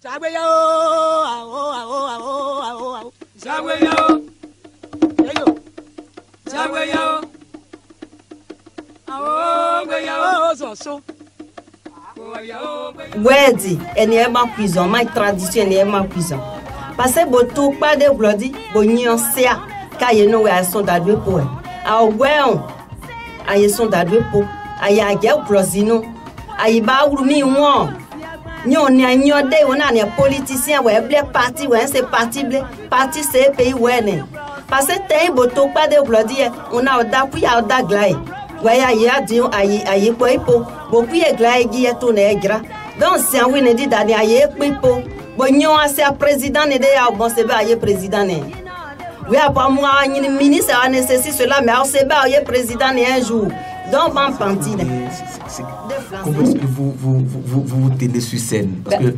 Wedi, elle est ma prison, ma tradition est ma prison. Parce que beaucoup pas de blodi, bonnion sea, car y no way son d'adwe pour. Ah ouais, aïe son d'adwe pour. Aïe a guerre plosino. Aïe ba ourmi moi. Nyon de on a des politiciens ouais blé parti ouais c'est parti c'est pays ouais né. Parce que t'es beaucoup pas de blodi, on a d'appui à d'aglai. Ouais aïe a dit aïe quoi pour. Beaucoup est glai qui est tout négra. Donc si on veut dire d'aller aïe pour. Bonnion c'est président né de bon c'est ba aïe président né. Oui après moi ni ministre a nécessité cela mais on c'est ba aïe président né un jour. Donc en panti. Comment est-ce que vous tenez sur scène? Parce que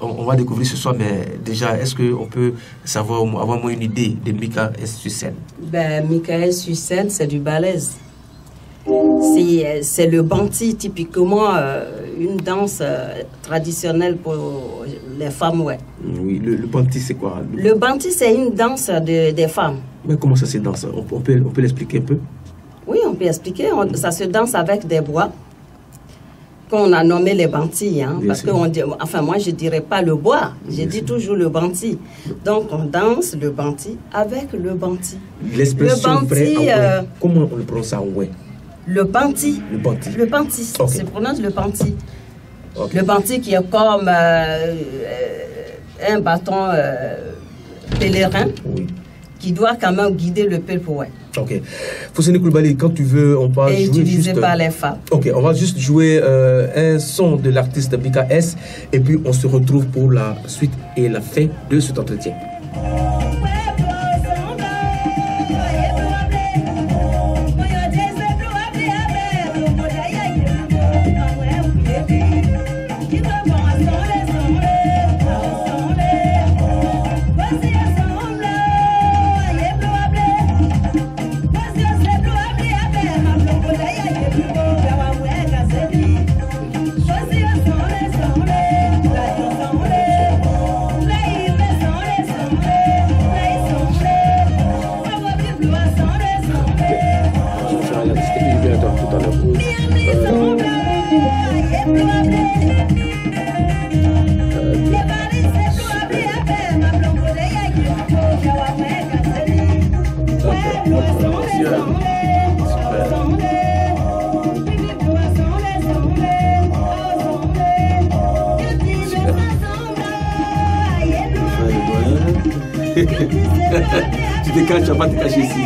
on va découvrir ce soir, mais déjà, est-ce qu'on peut savoir, avoir moins une idée de Mika S sur scène? Ben, Mika S sur scène, c'est du balèze. C'est le banti, typiquement une danse traditionnelle pour les femmes, ouais. Oui, le banti, c'est quoi? Le banti, c'est une danse des femmes. Mais comment ça se danse? On peut l'expliquer un peu? Oui, on peut expliquer. Ça se danse avec des bois qu'on a nommé les bantis. Hein, parce que enfin, moi, je ne dirais pas le bois. Je dis toujours le banti. Donc, on danse le banti avec le banti. L'expression vraie, comment on le prononce en ouais? Le banti. Le banti. Le banti. Okay. C'est prononce le banti. Okay. Le banti qui est comme un bâton pèlerin. Oui. Qui doit quand même guider le peuple. Ouais. Ok. Fousseni Coulibaly, quand tu veux, on va jouer utilisé juste... par les femmes. Ok, on va juste jouer un son de l'artiste Mika S et puis on se retrouve pour la suite et la fin de cet entretien. Tu te caches, tu vas pas te cacher ici.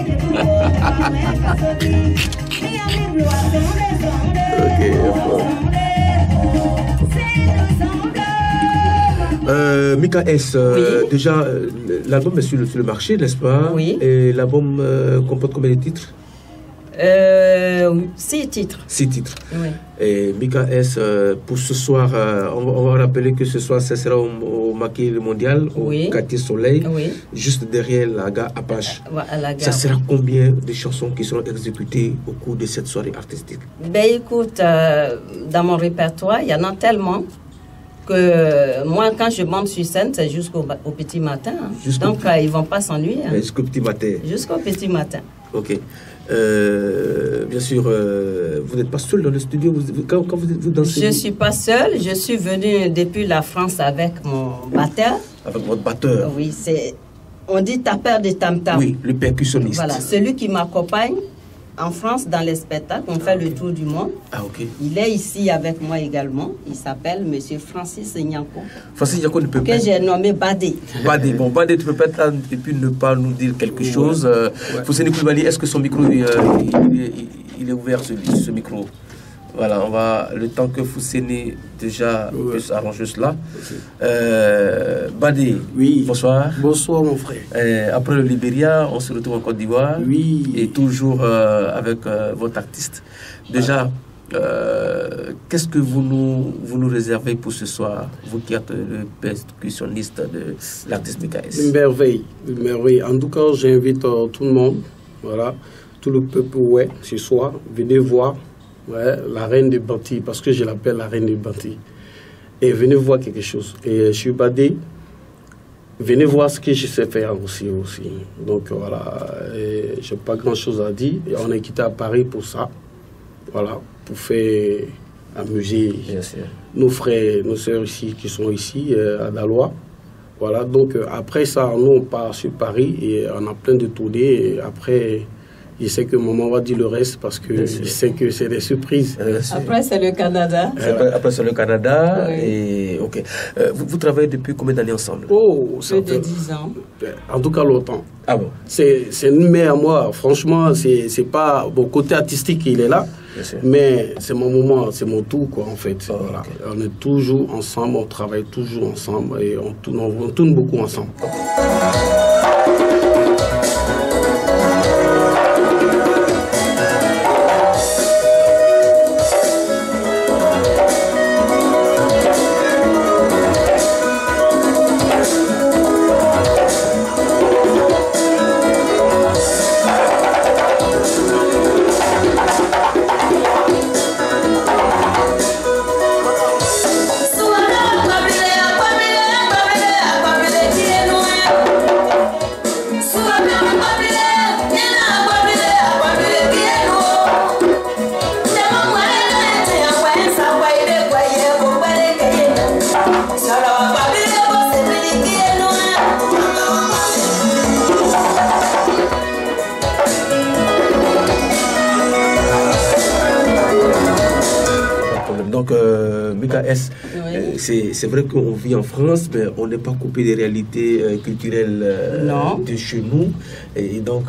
Mika S, oui. Déjà, l'album est sur le marché, n'est-ce pas? Oui. Et l'album comporte combien de titres? 6 titres. 6 titres. Oui. Et Mika S, pour ce soir, on va rappeler que ce soir, ça sera au Maquis Mondial, oui. au quartier Soleil, oui. juste derrière la gare Apache. Ça sera combien de chansons qui seront exécutées au cours de cette soirée artistique? Ben écoute, dans mon répertoire, il y en a tellement que moi, quand je monte sur scène, c'est jusqu'au petit matin. Hein. Donc, ils ne vont pas s'ennuyer. Hein. Jusqu'au petit matin. Jusqu'au petit matin. Ok. Bien sûr, vous n'êtes pas seul dans le studio quand vous dansez? Je ne suis pas seule. Je suis venue depuis la France avec mon batteur. Avec votre batteur? Oui, c'est... On dit tapeur de tam-tam. Oui, le percussionniste. Voilà, celui qui m'accompagne en France dans les spectacles. On fait le tour du monde. Ah, ok. Il est ici avec moi également. Il s'appelle Monsieur Francis Nyako. Francis Nyako ne peut pas... Que j'ai nommé Badé. Badé. Bon, Badé, tu peux pas être là et puis ne pas nous dire quelque chose. Fousseni Coulibaly, est-ce que son micro, il est ouvert, ce micro? Voilà, on va, le temps que Fousseni déjà peut s'arranger cela. Badé, oui. Bonsoir. Bonsoir mon frère. Après le Libéria, on se retrouve en Côte d'Ivoire. Oui. Et toujours avec votre artiste. Déjà, qu'est-ce que vous nous réservez pour ce soir, vous qui êtes le percussionniste de l'artiste Mika S? Une merveille, une merveille. En tout cas, j'invite tout le monde, voilà, tout le peuple, ouais, ce soir, venez voir. Ouais, la reine des Banti, parce que je l'appelle la reine des Banti. et venez voir quelque chose. Et je suis badé. Venez voir ce que je sais faire aussi. Donc voilà, j'ai pas grand chose à dire. Et on est quitté à Paris pour ça. Voilà, pour faire amuser nos frères, nos sœurs ici qui sont ici à Daloa. Voilà, donc après ça, nous on part sur Paris et on a plein de tournées. Et après, je sais que maman va dire le reste parce que je sais que c'est des surprises. Après, c'est le Canada. Après, c'est le Canada. Oui. Et, ok. Vous travaillez depuis combien d'années ensemble? Oh, ça Plus de 10 ans. En tout cas, longtemps. Ah bon? C'est une mère à moi. Franchement, c'est pas... Bon, côté artistique, il est là. Mais c'est mon moment, c'est mon tout, quoi, en fait. Oh, voilà. okay. On est toujours ensemble, on travaille toujours ensemble et on tourne beaucoup ensemble. Donc, Mika S, c'est vrai qu'on vit en France, mais on n'est pas coupé des réalités culturelles de chez nous. Et donc,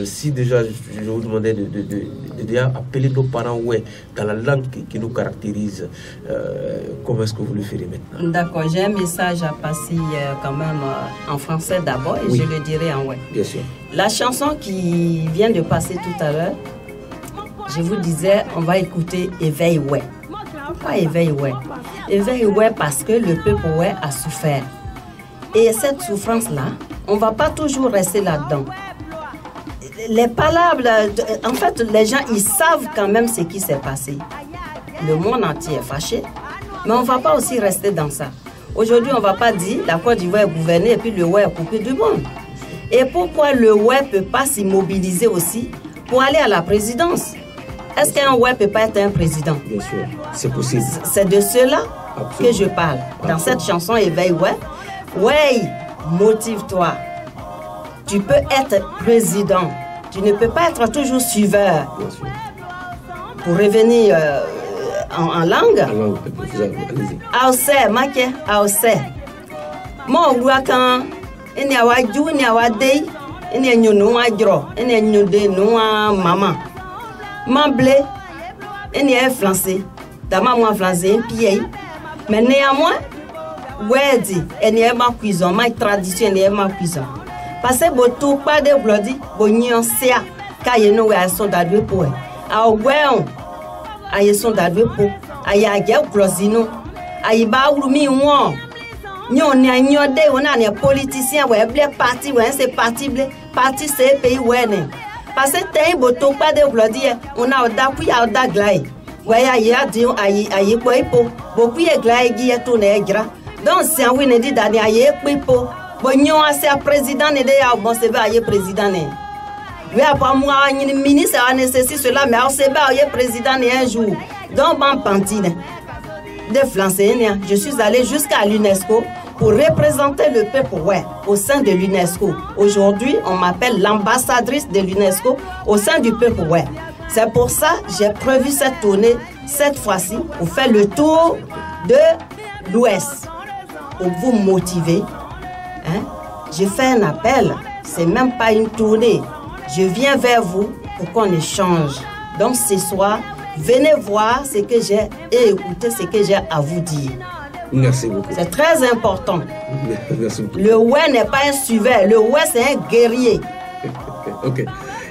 si déjà, je vous demandais de déjà appeler nos parents dans la langue qui nous caractérise, comment est-ce que vous le ferez maintenant? D'accord, j'ai un message à passer quand même en français d'abord et je le dirai en ouais. Bien sûr. La chanson qui vient de passer tout à l'heure, je vous disais, on va écouter Éveil ouais. Pourquoi Éveil ouais? Éveil ouais parce que le peuple ouais a souffert. Et cette souffrance-là, on ne va pas toujours rester là-dedans. Les palabres, en fait, les gens, ils savent quand même ce qui s'est passé. Le monde entier est fâché, mais on ne va pas aussi rester dans ça. Aujourd'hui, on ne va pas dire la Côte d'Ivoire est gouvernée et puis le ouais est coupé du monde. Et pourquoi le ouais ne peut pas s'immobiliser aussi pour aller à la présidence? Est-ce qu'un ouais ne peut pas être un président? Bien sûr, c'est possible. C'est de cela Absolument. que je parle. Dans cette chanson Éveil ouais, ouais, motive-toi. Tu peux être président. Tu ne peux pas être toujours suiveur. Bien sûr. Pour revenir en langue. Allez-y. Aose, make, aose. Mo waka, ene awaju, ene awadei, ene nyonu adro, ene nyode no mama. Mamblé, ene est français. Dama moi français, pied. Mais néanmoins, ouais dit, ene est ma cuisine, ma tradition, ene est ma cuisine. Parce que beaucoup pas de blodi, bonnion sea, kaye no we aso dadwe po. A weon, aye son dadwe po. Aye age blozino. Aye ba urumi won. Nyon ne nyode wona ne politicien we ble parti we c'est parti ble parti c'est pays we ne. Parce que tay boto pas de blodi, on a oda ku ya oda glai. We aye adi aye po ipo. Beaucoup ye glai gi e to ne gra. Donc si on ne dit dani aye po. Bonyon a président ne de bon c'est ba président ne. Oui après moi ni ministre a nécessité cela mais c'est ba président ne un jour. Donc ban pantine de français je suis allé jusqu'à l'UNESCO pour représenter le peuple au sein de l'UNESCO. Aujourd'hui, on m'appelle l'ambassadrice de l'UNESCO au sein du peuple C'est pour ça que j'ai prévu cette tournée cette fois-ci pour faire le tour de l'Ouest pour vous motiver. Hein? Je fais un appel, c'est même pas une tournée. Je viens vers vous pour qu'on échange. Donc ce soir, venez voir ce que j'ai et écoutez ce que j'ai à vous dire. Merci beaucoup. C'est très important. Merci beaucoup. Le ouais n'est pas un suiveur, le ouais c'est un guerrier. Ok.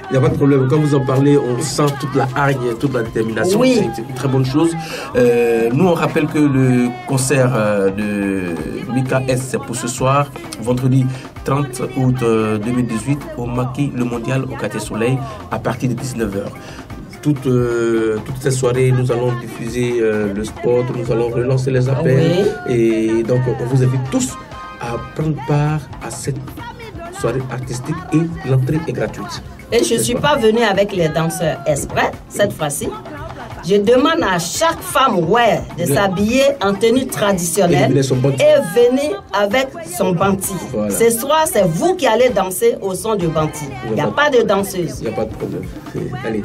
Il n'y a pas de problème. Quand vous en parlez, on sent toute la hargne, toute la détermination. Oui. C'est une très bonne chose. Nous, on rappelle que le concert de Mika S, c'est pour ce soir, vendredi 30 août 2018, au Maquis Le Mondial, au Quartier Soleil, à partir de 19h. toute cette soirée, nous allons diffuser le spot, nous allons relancer les appels. Et donc, on vous invite tous à prendre part à cette soirée artistique et l'entrée est gratuite. Et je ne suis pas venue avec les danseurs exprès cette fois-ci. Je demande à chaque femme de s'habiller en tenue traditionnelle et venir avec son banti. Voilà. Ce soir, c'est vous qui allez danser au son du banti. Il n'y a pas de danseuse. Il n'y a pas de problème. Allez.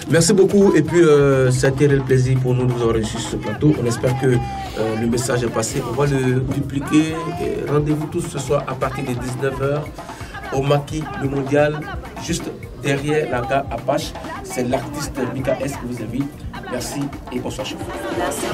Merci beaucoup. Et puis, ça a été un plaisir pour nous de vous avoir reçu sur ce plateau. On espère que le message est passé. On va le dupliquer. Rendez-vous tous ce soir à partir de 19h au Maquis, le mondial, juste derrière la gare Apache. C'est l'artiste Mika S qui vous invite. Merci et bonsoir chez vous. Merci.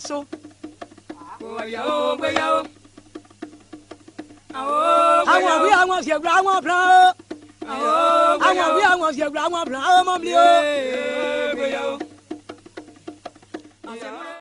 so. Àwọn bí àwọn ṣègbè àwọn plan. Àwọn bí àwọn ṣègbè àwọn plan. Ọmọ mi o.